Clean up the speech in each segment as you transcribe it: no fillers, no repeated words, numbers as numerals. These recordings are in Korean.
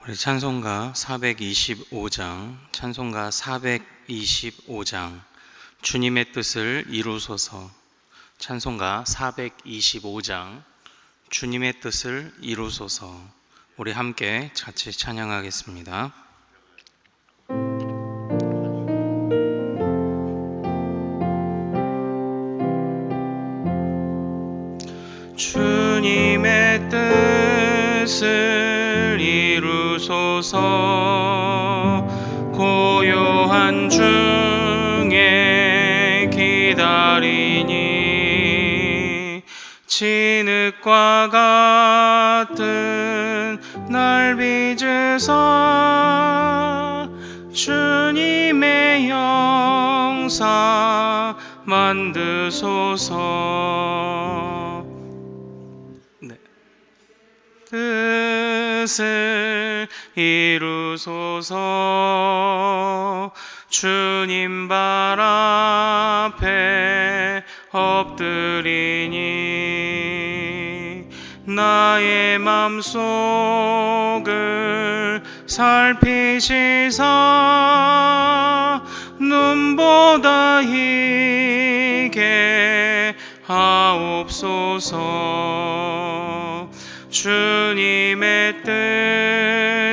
우리 찬송가 425장 주님의 뜻을 이루소서. 찬송가 425장 주님의 뜻을 이루소서. 우리 함께 같이 찬양하겠습니다. 주님의 뜻을 이루소서. 고요한 중에 기다리니 진흙과 같은 날 빚으사 주님의 영사 만드소서. 뜻을 이루소서. 주님 발 앞에 엎드리니 나의 맘속을 살피시사 눈보다 희게 하옵소서. 주님의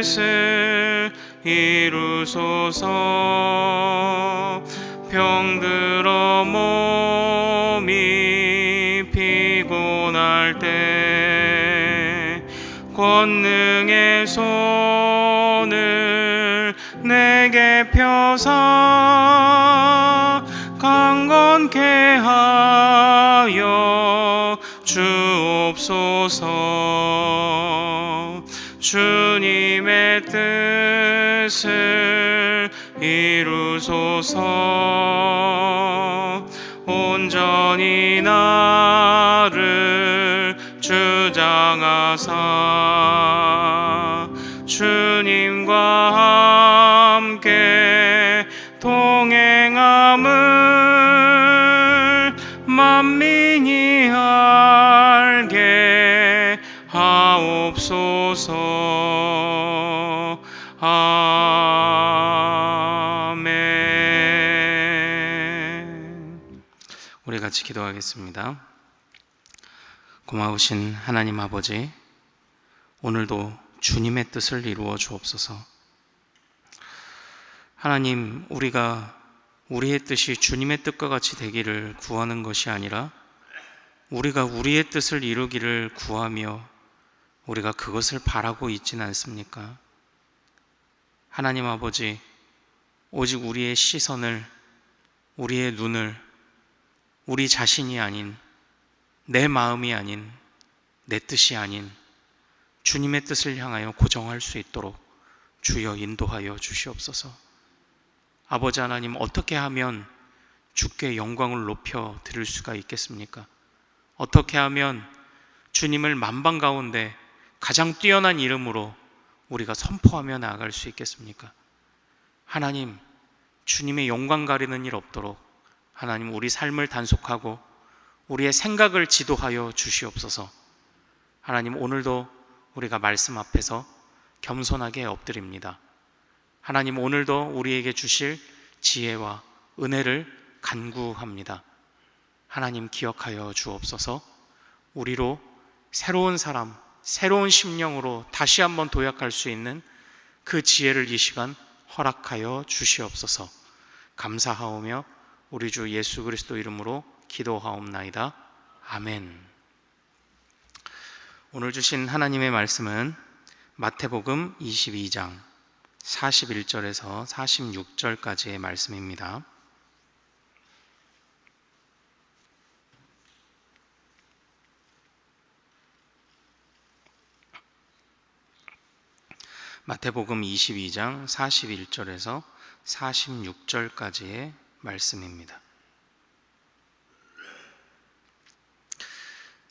뜻을 이루소서. 병들어 몸이 피곤할 때 권능의 손을 내게 펴사 강건케 하여 주옵소서. 주님의 뜻을 이루소서. 온전히 나를 주장하사 주님과 함께 동행함을 만민이 알게 하옵소서. 아멘. 우리 같이 기도하겠습니다. 고마우신 하나님 아버지, 오늘도 주님의 뜻을 이루어 주옵소서. 하나님, 우리가 우리의 뜻이 주님의 뜻과 같이 되기를 구하는 것이 아니라 우리가 우리의 뜻을 이루기를 구하며 우리가 그것을 바라고 있지는 않습니까? 하나님 아버지, 오직 우리의 시선을, 우리의 눈을 우리 자신이 아닌, 내 마음이 아닌, 내 뜻이 아닌 주님의 뜻을 향하여 고정할 수 있도록 주여 인도하여 주시옵소서. 아버지 하나님, 어떻게 하면 주께 영광을 높여 드릴 수가 있겠습니까? 어떻게 하면 주님을 만방 가운데 가장 뛰어난 이름으로 우리가 선포하며 나아갈 수 있겠습니까? 하나님, 주님의 영광 가리는 일 없도록 하나님, 우리 삶을 단속하고 우리의 생각을 지도하여 주시옵소서. 하나님, 오늘도 우리가 말씀 앞에서 겸손하게 엎드립니다. 하나님, 오늘도 우리에게 주실 지혜와 은혜를 간구합니다. 하나님, 기억하여 주옵소서. 우리로 새로운 사람, 새로운 심령으로 다시 한번 도약할 수 있는 그 지혜를 이 시간 허락하여 주시옵소서. 감사하오며 우리 주 예수 그리스도 이름으로 기도하옵나이다. 아멘. 오늘 주신 하나님의 말씀은 마태복음 22장 41절에서 46절까지의 말씀입니다. 마태복음 22장 41절에서 46절까지의 말씀입니다.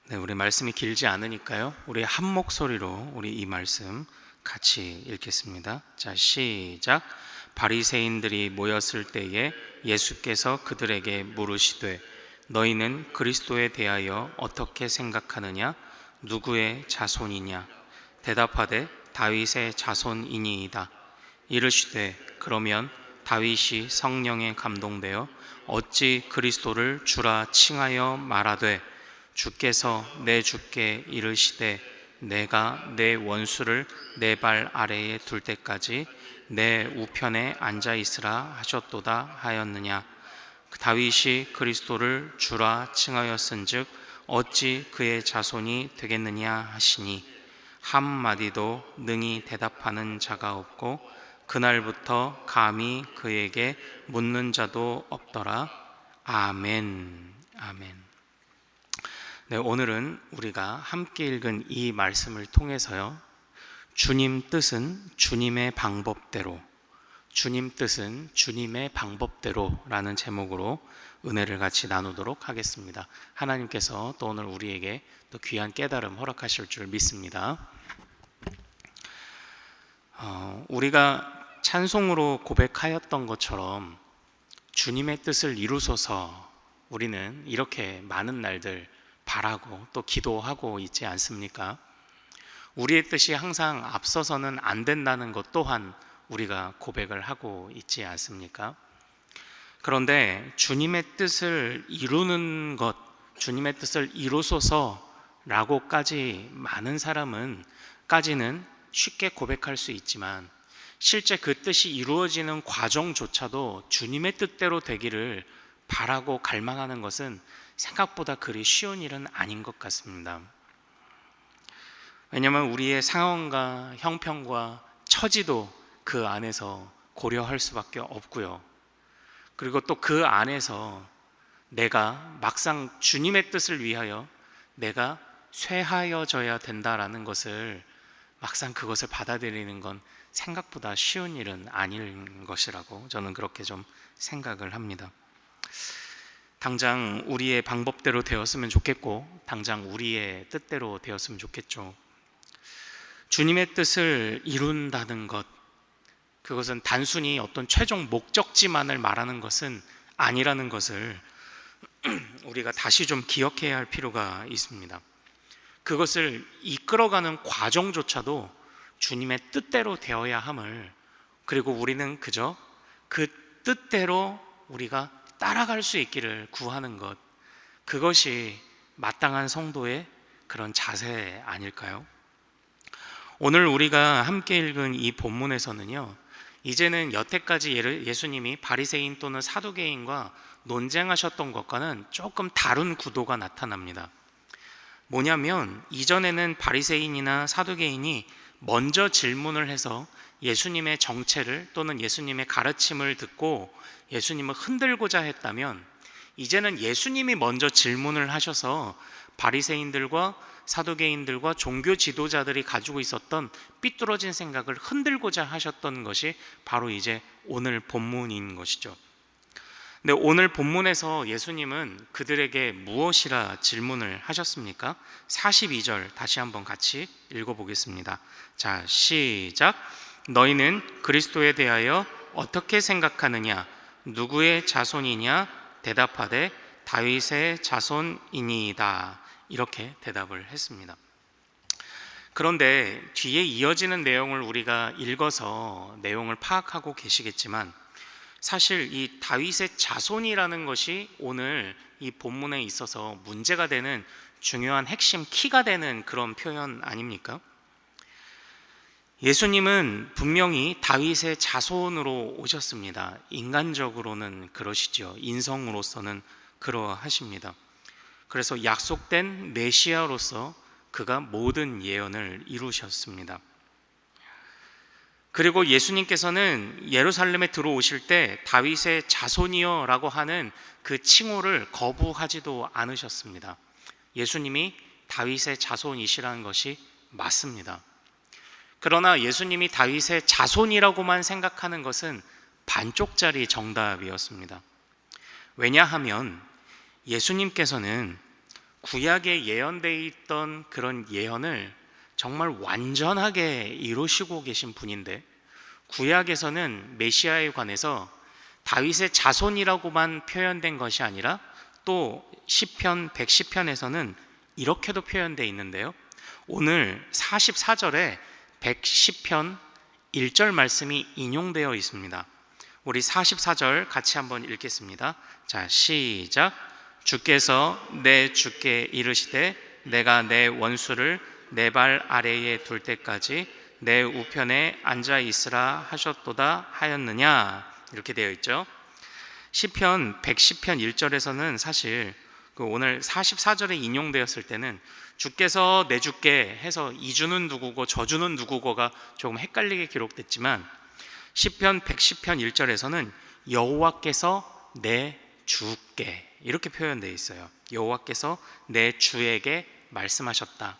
네, 우리 말씀이 길지 않으니까요, 우리 한 목소리로 우리 이 말씀 같이 읽겠습니다. 자, 시작. 바리새인들이 모였을 때에 예수께서 그들에게 물으시되 너희는 그리스도에 대하여 어떻게 생각하느냐? 누구의 자손이냐? 대답하되 다윗의 자손이니이다. 이르시되 그러면 다윗이 성령에 감동되어 어찌 그리스도를 주라 칭하여 말하되 주께서 내 주께 이르시되 내가 내 원수를 내 발 아래에 둘 때까지 내 우편에 앉아 있으라 하셨도다 하였느냐. 다윗이 그리스도를 주라 칭하였은즉 어찌 그의 자손이 되겠느냐 하시니 한마디도 능히 대답하는 자가 없고 그날부터 감히 그에게 묻는 자도 없더라. 아멘. 아멘. 네, 오늘은 우리가 함께 읽은 이 말씀을 통해서요, 주님 뜻은 주님의 방법대로, 주님 뜻은 주님의 방법대로라는 제목으로 은혜를 같이 나누도록 하겠습니다. 하나님께서 또 오늘 우리에게 또 귀한 깨달음 허락하실 줄 믿습니다. 우리가 찬송으로 고백하였던 것처럼 주님의 뜻을 이루소서 우리는 이렇게 많은 날들 바라고 또 기도하고 있지 않습니까? 우리의 뜻이 항상 앞서서는 안 된다는 것 또한 우리가 고백을 하고 있지 않습니까? 그런데 주님의 뜻을 이루는 것, 주님의 뜻을 이루소서라고까지 많은 사람은까지는 쉽게 고백할 수 있지만 실제 그 뜻이 이루어지는 과정조차도 주님의 뜻대로 되기를 바라고 갈망하는 것은 생각보다 그리 쉬운 일은 아닌 것 같습니다. 왜냐하면 우리의 상황과 형편과 처지도 그 안에서 고려할 수밖에 없고요. 그리고 또 그 안에서 내가 막상 주님의 뜻을 위하여 내가 쇠하여져야 된다라는 것을 막상 그것을 받아들이는 건 생각보다 쉬운 일은 아닌 것이라고 저는 그렇게 좀 생각을 합니다. 당장 우리의 방법대로 되었으면 좋겠고 당장 우리의 뜻대로 되었으면 좋겠죠. 주님의 뜻을 이룬다는 것, 그것은 단순히 어떤 최종 목적지만을 말하는 것은 아니라는 것을 우리가 다시 좀 기억해야 할 필요가 있습니다. 그것을 이끌어가는 과정조차도 주님의 뜻대로 되어야 함을, 그리고 우리는 그저 그 뜻대로 우리가 따라갈 수 있기를 구하는 것, 그것이 마땅한 성도의 그런 자세 아닐까요? 오늘 우리가 함께 읽은 이 본문에서는요, 이제는 여태까지 예수님이 바리새인 또는 사두개인과 논쟁하셨던 것과는 조금 다른 구도가 나타납니다. 뭐냐면 이전에는 바리새인이나 사두개인이 먼저 질문을 해서 예수님의 정체를 또는 예수님의 가르침을 듣고 예수님을 흔들고자 했다면, 이제는 예수님이 먼저 질문을 하셔서 바리새인들과 사두개인들과 종교 지도자들이 가지고 있었던 삐뚤어진 생각을 흔들고자 하셨던 것이 바로 이제 오늘 본문인 것이죠. 근데 오늘 본문에서 예수님은 그들에게 무엇이라 질문을 하셨습니까? 42절 다시 한번 같이 읽어보겠습니다. 자, 시작. 너희는 그리스도에 대하여 어떻게 생각하느냐? 누구의 자손이냐? 대답하되 다윗의 자손이니이다. 이렇게 대답을 했습니다. 그런데 뒤에 이어지는 내용을 우리가 읽어서 내용을 파악하고 계시겠지만 사실 이 다윗의 자손이라는 것이 오늘 이 본문에 있어서 문제가 되는 중요한 핵심 키가 되는 그런 표현 아닙니까? 예수님은 분명히 다윗의 자손으로 오셨습니다. 인간적으로는 그러시죠. 인성으로서는 그러하십니다. 그래서 약속된 메시아로서 그가 모든 예언을 이루셨습니다. 그리고 예수님께서는 예루살렘에 들어오실 때 다윗의 자손이여 라고 하는 그 칭호를 거부하지도 않으셨습니다. 예수님이 다윗의 자손이시라는 것이 맞습니다. 그러나 예수님이 다윗의 자손이라고만 생각하는 것은 반쪽짜리 정답이었습니다. 왜냐하면 예수님께서는 구약에 예언되어 있던 그런 예언을 정말 완전하게 이루시고 계신 분인데, 구약에서는 메시아에 관해서 다윗의 자손이라고만 표현된 것이 아니라 또 시편 110편에서는 이렇게도 표현되어 있는데요, 오늘 44절에 110편 1절 말씀이 인용되어 있습니다. 우리 44절 같이 한번 읽겠습니다. 자, 시작. 주께서 내 주께 이르시되 내가 내 원수를 내 발 아래에 둘 때까지 내 우편에 앉아 있으라 하셨도다 하였느냐, 이렇게 되어 있죠. 시편 110편 1절에서는 사실 오늘 44절에 인용되었을 때는 주께서 내 주께 해서 이주는 누구고 저주는 누구고가 조금 헷갈리게 기록됐지만, 시편 110편 1절에서는 여호와께서 내 주께 이렇게 표현되어 있어요. 여호와께서 내 주에게 말씀하셨다.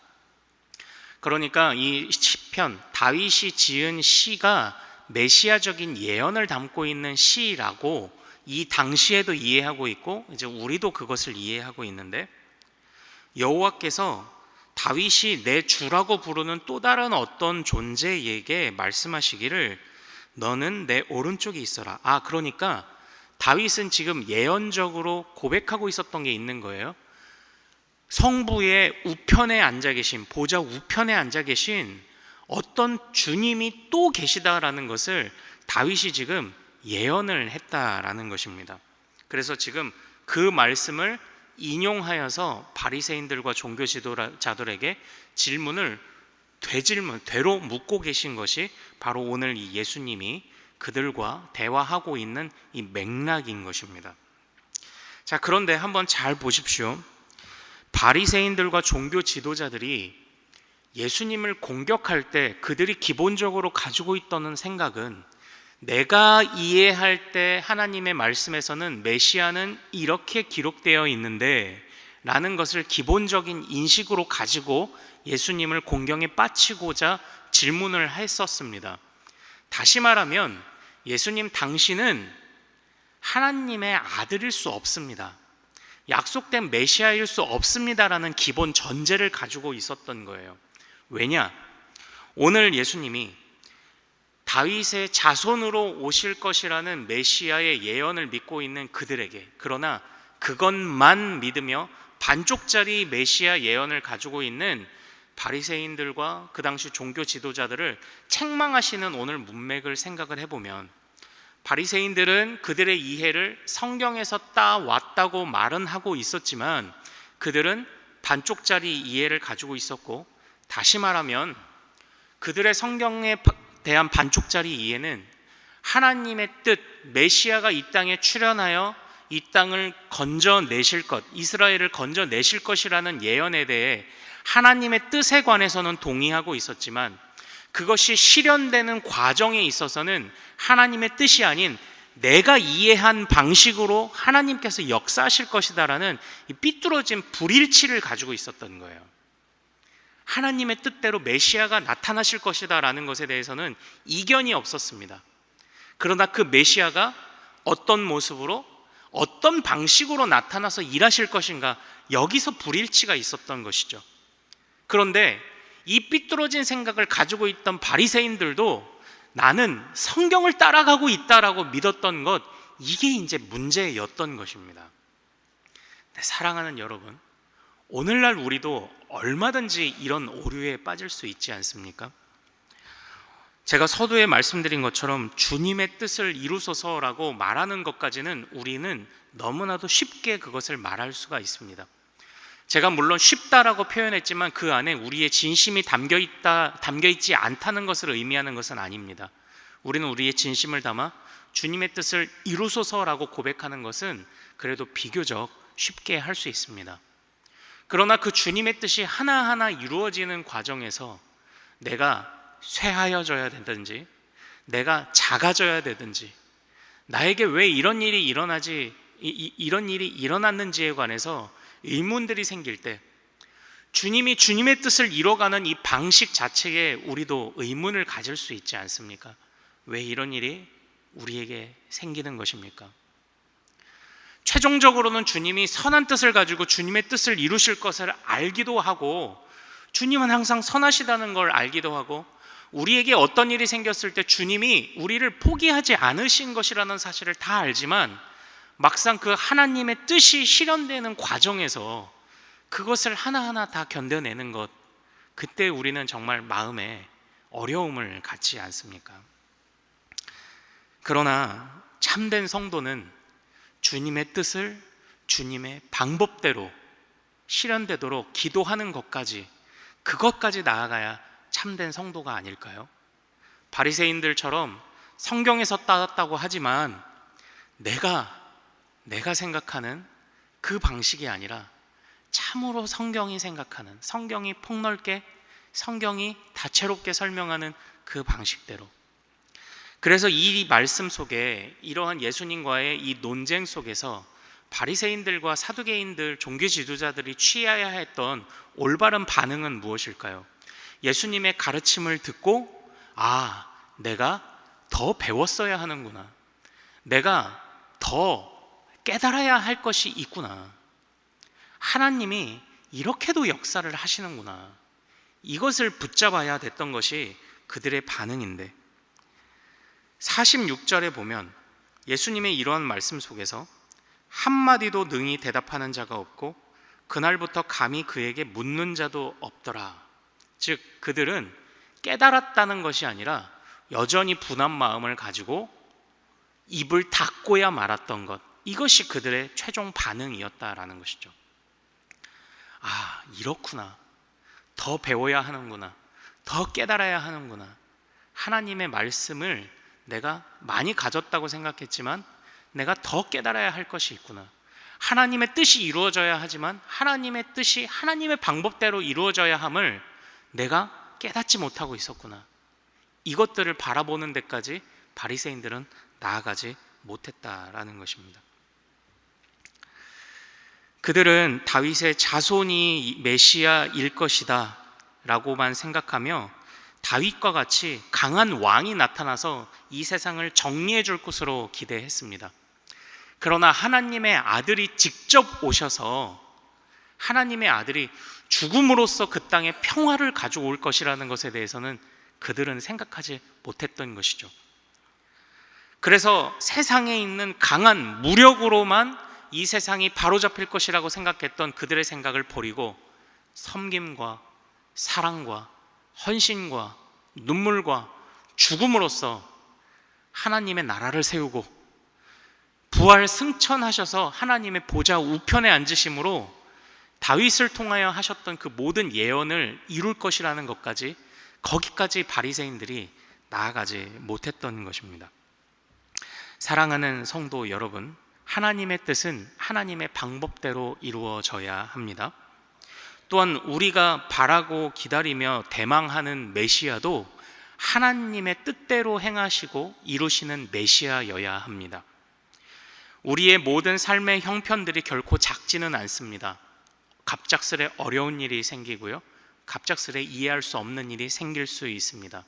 그러니까 이 시편, 다윗이 지은 시가 메시아적인 예언을 담고 있는 시라고 이 당시에도 이해하고 있고, 이제 우리도 그것을 이해하고 있는데, 여호와께서 다윗이 내 주라고 부르는 또 다른 어떤 존재에게 말씀하시기를 너는 내 오른쪽에 있어라. 그러니까 다윗은 지금 예언적으로 고백하고 있었던 게 있는 거예요. 성부의 우편에 앉아 계신, 보좌 우편에 앉아 계신 어떤 주님이 또 계시다라는 것을 다윗이 지금 예언을 했다라는 것입니다. 그래서 지금 그 말씀을 인용하여서 바리새인들과 종교 지도자들에게 되로 묻고 계신 것이 바로 오늘 이 예수님이 그들과 대화하고 있는 이 맥락인 것입니다. 자, 그런데 한번 잘 보십시오. 바리새인들과 종교 지도자들이 예수님을 공격할 때 그들이 기본적으로 가지고 있던 생각은, 내가 이해할 때 하나님의 말씀에서는 메시아는 이렇게 기록되어 있는데 라는 것을 기본적인 인식으로 가지고 예수님을 공경에 빠치고자 질문을 했었습니다. 다시 말하면 예수님 당신은 하나님의 아들일 수 없습니다. 약속된 메시아일 수 없습니다라는 기본 전제를 가지고 있었던 거예요. 왜냐? 오늘 예수님이 다윗의 자손으로 오실 것이라는 메시아의 예언을 믿고 있는 그들에게, 그러나 그것만 믿으며 반쪽짜리 메시아 예언을 가지고 있는 바리새인들과 그 당시 종교 지도자들을 책망하시는 오늘 문맥을 생각을 해보면, 바리새인들은 그들의 이해를 성경에서 따왔다고 말은 하고 있었지만 그들은 반쪽짜리 이해를 가지고 있었고, 다시 말하면 그들의 성경에 대한 반쪽짜리 이해는 하나님의 뜻, 메시아가 이 땅에 출현하여 이 땅을 건져내실 것, 이스라엘을 건져내실 것이라는 예언에 대해 하나님의 뜻에 관해서는 동의하고 있었지만, 그것이 실현되는 과정에 있어서는 하나님의 뜻이 아닌 내가 이해한 방식으로 하나님께서 역사하실 것이다라는 이 삐뚤어진 불일치를 가지고 있었던 거예요. 하나님의 뜻대로 메시아가 나타나실 것이다라는 것에 대해서는 이견이 없었습니다. 그러나 그 메시아가 어떤 모습으로, 어떤 방식으로 나타나서 일하실 것인가, 여기서 불일치가 있었던 것이죠. 그런데 이 삐뚤어진 생각을 가지고 있던 바리새인들도 나는 성경을 따라가고 있다라고 믿었던 것, 이게 이제 문제였던 것입니다. 사랑하는 여러분, 오늘날 우리도 얼마든지 이런 오류에 빠질 수 있지 않습니까? 제가 서두에 말씀드린 것처럼 주님의 뜻을 이루소서라고 말하는 것까지는 우리는 너무나도 쉽게 그것을 말할 수가 있습니다. 제가 물론 쉽다라고 표현했지만 그 안에 우리의 진심이 담겨있지 않다는 것을 의미하는 것은 아닙니다. 우리는 우리의 진심을 담아 주님의 뜻을 이루소서라고 고백하는 것은 그래도 비교적 쉽게 할 수 있습니다. 그러나 그 주님의 뜻이 하나하나 이루어지는 과정에서 내가 쇠하여져야 되든지, 내가 작아져야 되든지, 나에게 왜 이런 일이 일어났는지에 관해서 의문들이 생길 때, 주님이 주님의 뜻을 이뤄가는 이 방식 자체에 우리도 의문을 가질 수 있지 않습니까? 왜 이런 일이 우리에게 생기는 것입니까? 최종적으로는 주님이 선한 뜻을 가지고 주님의 뜻을 이루실 것을 알기도 하고, 주님은 항상 선하시다는 걸 알기도 하고, 우리에게 어떤 일이 생겼을 때 주님이 우리를 포기하지 않으신 것이라는 사실을 다 알지만, 막상 그 하나님의 뜻이 실현되는 과정에서 그것을 하나하나 다 견뎌내는 것, 그때 우리는 정말 마음에 어려움을 갖지 않습니까? 그러나 참된 성도는 주님의 뜻을 주님의 방법대로 실현되도록 기도하는 것까지, 그것까지 나아가야 참된 성도가 아닐까요? 바리새인들처럼 성경에서 따왔다고 하지만 내가 생각하는 그 방식이 아니라 참으로 성경이 생각하는, 성경이 폭넓게, 성경이 다채롭게 설명하는 그 방식대로. 그래서 이 말씀 속에, 이러한 예수님과의 이 논쟁 속에서 바리새인들과 사두개인들, 종교 지도자들이 취해야 했던 올바른 반응은 무엇일까요? 예수님의 가르침을 듣고 내가 더 배웠어야 하는구나, 내가 더 깨달아야 할 것이 있구나, 하나님이 이렇게도 역사를 하시는구나, 이것을 붙잡아야 됐던 것이 그들의 반응인데, 46절에 보면 예수님의 이러한 말씀 속에서 한마디도 능히 대답하는 자가 없고 그날부터 감히 그에게 묻는 자도 없더라. 즉 그들은 깨달았다는 것이 아니라 여전히 분한 마음을 가지고 입을 닫고야 말았던 것, 이것이 그들의 최종 반응이었다라는 것이죠. 이렇구나, 더 배워야 하는구나, 더 깨달아야 하는구나, 하나님의 말씀을 내가 많이 가졌다고 생각했지만 내가 더 깨달아야 할 것이 있구나, 하나님의 뜻이 이루어져야 하지만 하나님의 뜻이 하나님의 방법대로 이루어져야 함을 내가 깨닫지 못하고 있었구나, 이것들을 바라보는 데까지 바리새인들은 나아가지 못했다라는 것입니다. 그들은 다윗의 자손이 메시아일 것이다 라고만 생각하며 다윗과 같이 강한 왕이 나타나서 이 세상을 정리해 줄 것으로 기대했습니다. 그러나 하나님의 아들이 직접 오셔서, 하나님의 아들이 죽음으로써 그 땅에 평화를 가져올 것이라는 것에 대해서는 그들은 생각하지 못했던 것이죠. 그래서 세상에 있는 강한 무력으로만 이 세상이 바로잡힐 것이라고 생각했던 그들의 생각을 버리고 섬김과 사랑과 헌신과 눈물과 죽음으로써 하나님의 나라를 세우고 부활 승천하셔서 하나님의 보좌 우편에 앉으심으로 다윗을 통하여 하셨던 그 모든 예언을 이룰 것이라는 것까지, 거기까지 바리새인들이 나아가지 못했던 것입니다. 사랑하는 성도 여러분, 하나님의 뜻은 하나님의 방법대로 이루어져야 합니다. 또한 우리가 바라고 기다리며 대망하는 메시아도 하나님의 뜻대로 행하시고 이루시는 메시아여야 합니다. 우리의 모든 삶의 형편들이 결코 작지는 않습니다. 갑작스레 어려운 일이 생기고요, 갑작스레 이해할 수 없는 일이 생길 수 있습니다.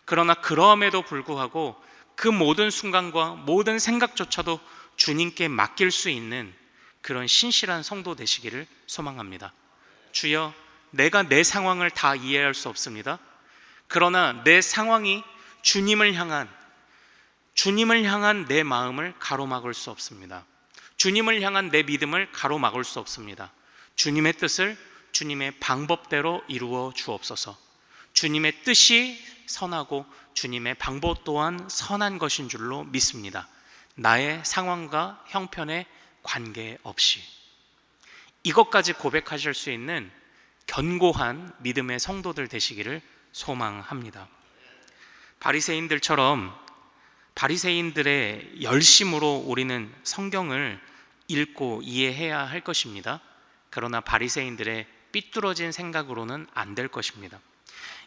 그러나 그럼에도 불구하고 그 모든 순간과 모든 생각조차도 주님께 맡길 수 있는 그런 신실한 성도 되시기를 소망합니다. 주여, 내가 내 상황을 다 이해할 수 없습니다. 그러나 내 상황이 주님을 향한 내 마음을 가로막을 수 없습니다. 주님을 향한 내 믿음을 가로막을 수 없습니다. 주님의 뜻을 주님의 방법대로 이루어 주옵소서. 주님의 뜻이 선하고 주님의 방법 또한 선한 것인 줄로 믿습니다. 나의 상황과 형편에 관계없이. 이것까지 고백하실 수 있는 견고한 믿음의 성도들 되시기를 소망합니다. 바리새인들의 열심으로 우리는 성경을 읽고 이해해야 할 것입니다. 그러나 바리새인들의 삐뚤어진 생각으로는 안 될 것입니다.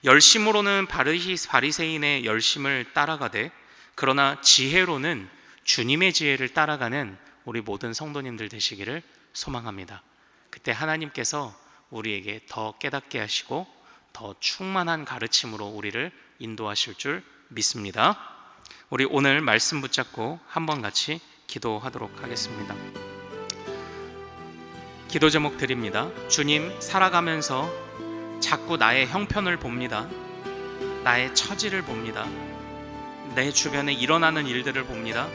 열심으로는 바리새인의 열심을 따라가되, 그러나 지혜로는 주님의 지혜를 따라가는 우리 모든 성도님들 되시기를 소망합니다. 그때 하나님께서 우리에게 더 깨닫게 하시고 더 충만한 가르침으로 우리를 인도하실 줄 믿습니다. 우리 오늘 말씀 붙잡고 한번 같이 기도하도록 하겠습니다. 기도 제목 드립니다. 주님, 살아가면서 자꾸 나의 형편을 봅니다. 나의 처지를 봅니다. 내 주변에 일어나는 일들을 봅니다.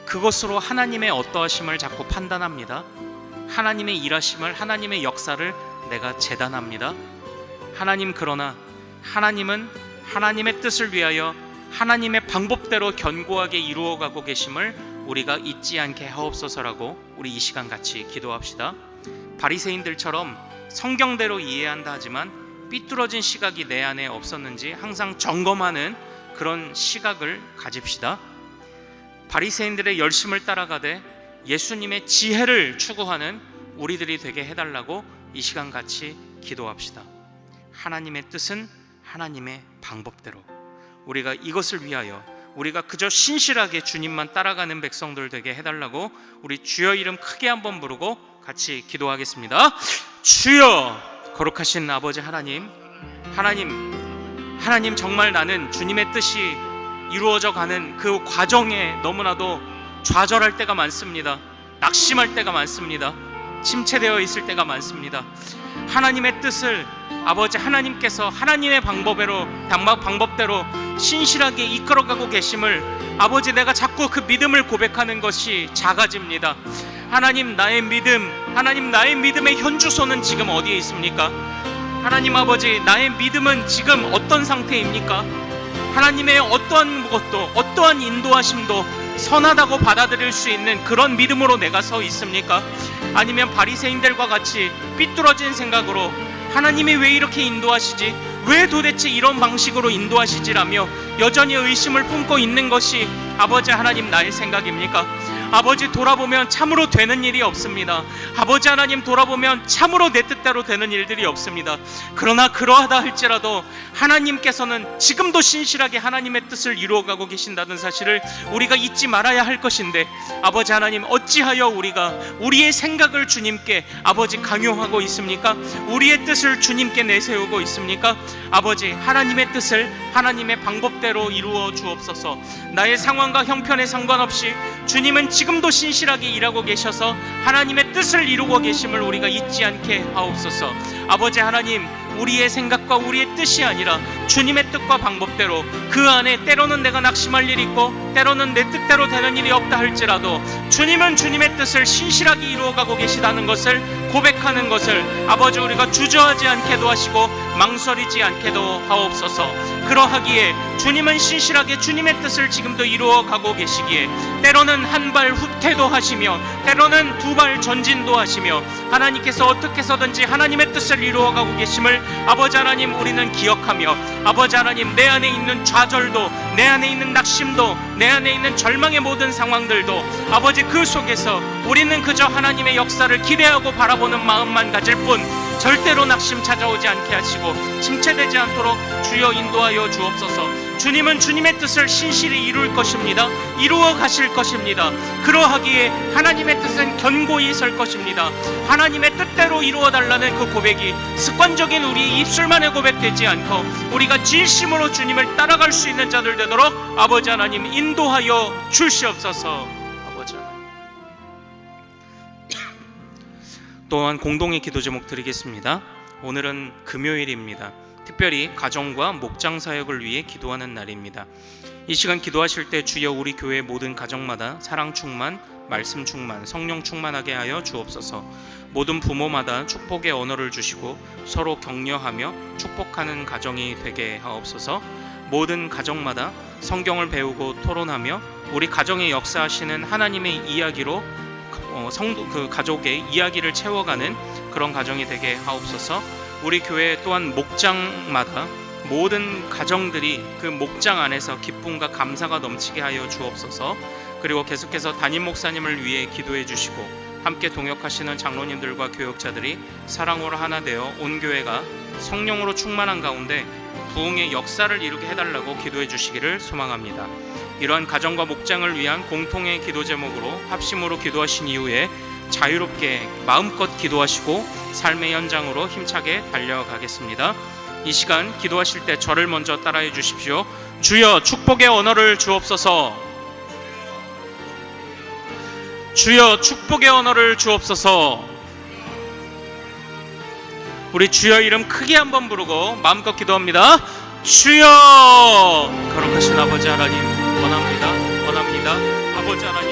그것으로 하나님의 어떠하심을 자꾸 판단합니다. 하나님의 일하심을, 하나님의 역사를 내가 재단합니다. 하나님, 그러나 하나님은 하나님의 뜻을 위하여 하나님의 방법대로 견고하게 이루어가고 계심을 우리가 잊지 않게 하옵소서라고 우리 이 시간 같이 기도합시다. 바리새인들처럼 성경대로 이해한다 하지만 삐뚤어진 시각이 내 안에 없었는지 항상 점검하는 그런 시각을 가집시다. 바리새인들의 열심을 따라가되 예수님의 지혜를 추구하는 우리들이 되게 해달라고 이 시간 같이 기도합시다. 하나님의 뜻은 하나님의 방법대로, 우리가 이것을 위하여 우리가 그저 신실하게 주님만 따라가는 백성들 되게 해달라고 우리 주여 이름 크게 한번 부르고 같이 기도하겠습니다. 주여, 거룩하신 아버지 하나님, 하나님 정말 나는 주님의 뜻이 이루어져 가는 그 과정에 너무나도 좌절할 때가 많습니다. 낙심할 때가 많습니다. 침체되어 있을 때가 많습니다. 하나님의 뜻을 아버지 하나님께서 하나님의 방법대로 신실하게 이끌어가고 계심을 아버지 내가 자꾸 그 믿음을 고백하는 것이 작아집니다. 하나님 나의 믿음의 현주소는 지금 어디에 있습니까? 하나님 아버지, 나의 믿음은 지금 어떤 상태입니까? 하나님의 어떠한 것도, 어떠한 인도하심도 선하다고 받아들일 수 있는 그런 믿음으로 내가 서 있습니까? 아니면 바리새인들과 같이 삐뚤어진 생각으로 하나님이 왜 이렇게 인도하시지? 왜 도대체 이런 방식으로 인도하시지라며 여전히 의심을 품고 있는 것이 아버지 하나님 나의 생각입니까? 아버지, 돌아보면 참으로 되는 일이 없습니다. 아버지 하나님, 돌아보면 참으로 내 뜻대로 되는 일들이 없습니다. 그러나 그러하다 할지라도 하나님께서는 지금도 신실하게 하나님의 뜻을 이루어가고 계신다는 사실을 우리가 잊지 말아야 할 것인데, 아버지 하나님, 어찌하여 우리가 우리의 생각을 주님께 아버지 강요하고 있습니까? 우리의 뜻을 주님께 내세우고 있습니까? 아버지, 하나님의 뜻을 하나님의 방법대로 이루어 주옵소서. 나의 상황과 형편에 상관없이 주님은 지금도 신실하게 일하고 계셔서 하나님의 뜻을 이루고 계심을 우리가 잊지 않게 하옵소서. 아버지 하나님, 우리의 생각과 우리의 뜻이 아니라 주님의 뜻과 방법대로, 그 안에 때로는 내가 낙심할 일이 있고 때로는 내 뜻대로 되는 일이 없다 할지라도 주님은 주님의 뜻을 신실하게 이루어가고 계시다는 것을 고백하는 것을 아버지 우리가 주저하지 않게도 하시고 망설이지 않게도 하옵소서. 그러하기에 주님은 신실하게 주님의 뜻을 지금도 이루어가고 계시기에 때로는 한 발 후퇴도 하시며 때로는 두 발 전진도 하시며 하나님께서 어떻게 해서든지 하나님의 뜻을 이루어가고 계심을 아버지 하나님 우리는 기억하며, 아버지 하나님, 내 안에 있는 좌절도, 내 안에 있는 낙심도, 내 안에 있는 절망의 모든 상황들도 아버지 그 속에서 우리는 그저 하나님의 역사를 기대하고 바라보는 마음만 가질 뿐 절대로 낙심 찾아오지 않게 하시고 침체되지 않도록 주여 인도하여 주옵소서. 주님은 주님의 뜻을 신실히 이룰 것입니다. 이루어 가실 것입니다. 그러하기에 하나님의 뜻은 견고히 설 것입니다. 하나님의 뜻대로 이루어 달라는 그 고백이 습관적인 우리의 입술만의 고백되지 않고 우리가 진심으로 주님을 따라갈 수 있는 자들 되도록 아버지 하나님 인도하여 주시옵소서. 아버지 하나님, 또한 공동의 기도 제목 드리겠습니다. 오늘은 금요일입니다. 특별히 가정과 목장 사역을 위해 기도하는 날입니다. 이 시간 기도하실 때 주여 우리 교회 모든 가정마다 사랑 충만, 말씀 충만, 성령 충만하게 하여 주옵소서. 모든 부모마다 축복의 언어를 주시고 서로 격려하며 축복하는 가정이 되게 하옵소서. 모든 가정마다 성경을 배우고 토론하며 우리 가정에 역사하시는 하나님의 이야기로 그 가족의 이야기를 채워가는 그런 가정이 되게 하옵소서. 우리 교회 또한 목장마다 모든 가정들이 그 목장 안에서 기쁨과 감사가 넘치게 하여 주옵소서. 그리고 계속해서 담임 목사님을 위해 기도해 주시고 함께 동역하시는 장로님들과 교역자들이 사랑으로 하나 되어 온 교회가 성령으로 충만한 가운데 부흥의 역사를 이루게 해달라고 기도해 주시기를 소망합니다. 이러한 가정과 목장을 위한 공통의 기도 제목으로 합심으로 기도하신 이후에 자유롭게 마음껏 기도하시고 삶의 현장으로 힘차게 달려가겠습니다. 이 시간 기도하실 때 저를 먼저 따라해 주십시오. 주여 축복의 언어를 주옵소서. 주여 축복의 언어를 주옵소서. 우리 주여 이름 크게 한번 부르고 마음껏 기도합니다. 주여. 거룩하신 아버지 하나님, 원합니다. 아버지 하나님,